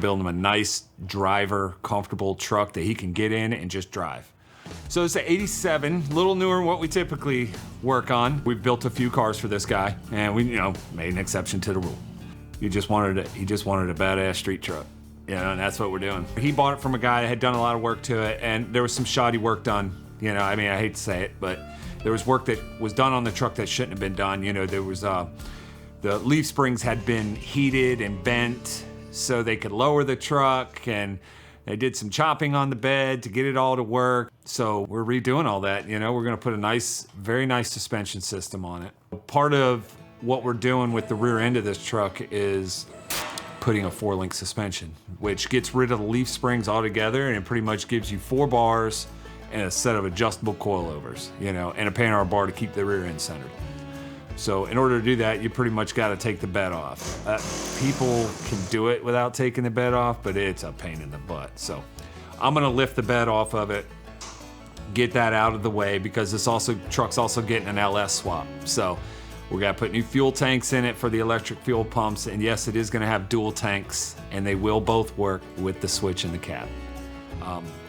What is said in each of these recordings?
build him a nice driver, comfortable truck that he can get in and just drive. So it's an 87, a little newer than what we typically work on. We've built a few cars for this guy, and we, made an exception to the rule. He just wanted a badass street truck, and that's what we're doing. He bought it from a guy that had done a lot of work to it, and there was some shoddy work done. I hate to say it, but there was work that was done on the truck that shouldn't have been done. There was, the leaf springs had been heated and bent so they could lower the truck, and they did some chopping on the bed to get it all to work. So we're redoing all that. We're gonna put a very nice suspension system on it. Part of what we're doing with the rear end of this truck is putting a 4-link suspension, which gets rid of the leaf springs altogether, and it pretty much gives you 4 bars and a set of adjustable coilovers, and a Panhard bar to keep the rear end centered. So in order to do that, you pretty much gotta take the bed off. People can do it without taking the bed off, but it's a pain in the butt. So I'm gonna lift the bed off of it, get that out of the way, because this truck's also getting an LS swap. So we're gonna put new fuel tanks in it for the electric fuel pumps, and yes, it is gonna have dual tanks, and they will both work with the switch in the cab.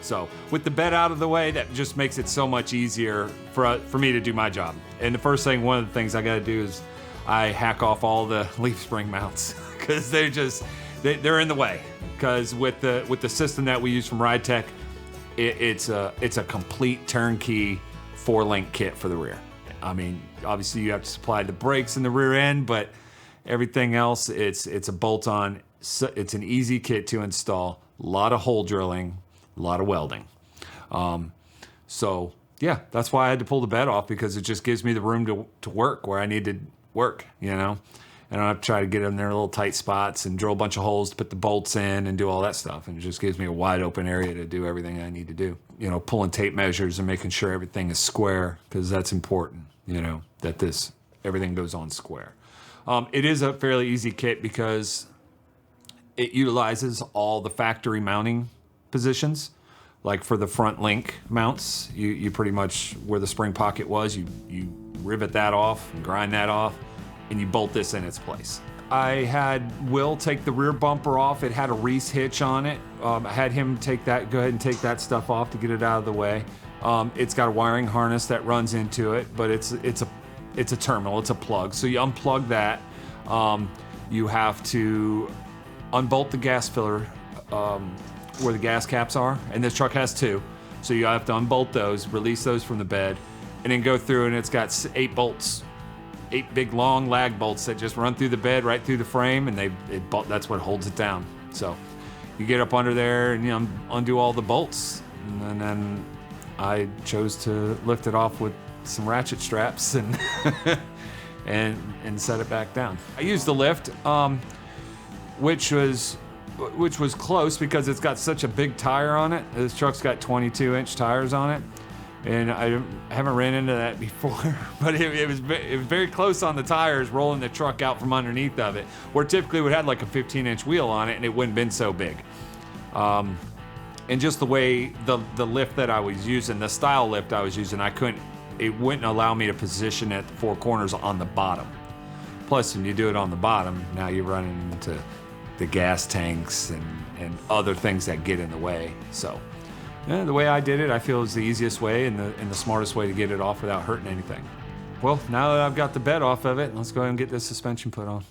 So with the bed out of the way, that just makes it so much easier for me to do my job. And the first thing, one of the things I gotta do is I hack off all the leaf spring mounts, because they're in the way. Because with the system that we use from RideTech, it's a complete turnkey 4-link kit for the rear. Obviously you have to supply the brakes in the rear end, but everything else, it's a bolt-on. It's an easy kit to install. A lot of hole drilling, a lot of welding. So yeah, that's why I had to pull the bed off, because it just gives me the room to work where I need to work, I don't have to try to get in there little tight spots and drill a bunch of holes to put the bolts in and do all that stuff. And it just gives me a wide open area to do everything I need to do. Pulling tape measures and making sure everything is square, because that's important, that everything goes on square. It is a fairly easy kit because it utilizes all the factory mounting positions. Like for the front link mounts, you pretty much, where the spring pocket was, you rivet that off and grind that off, and you bolt this in its place. I had Will take the rear bumper off. It had a Reese hitch on it. I had him go ahead and take that stuff off to get it out of the way. It's got a wiring harness that runs into it, but it's a terminal, it's a plug. So you unplug that. You have to unbolt the gas filler where the gas caps are, and this truck has 2. So you have to unbolt those, release those from the bed, and then go through, and it's got 8 bolts, 8 big long lag bolts that just run through the bed, right through the frame, and that's what holds it down. So you get up under there and undo all the bolts, and then I chose to lift it off with some ratchet straps and and set it back down. I used the lift, which was close because it's got such a big tire on it. This truck's got 22-inch tires on it, and I haven't ran into that before, but it was very close on the tires, rolling the truck out from underneath of it, where typically it would have like a 15-inch wheel on it, and it wouldn't have been so big. And just the way the lift that I was using, the style lift I was using, it wouldn't allow me to position at the 4 corners on the bottom. Plus, when you do it on the bottom, now you're running into the gas tanks and other things that get in the way. So yeah, the way I did it, I feel is the easiest way and the smartest way to get it off without hurting anything. Well, now that I've got the bed off of it, let's go ahead and get this suspension put on.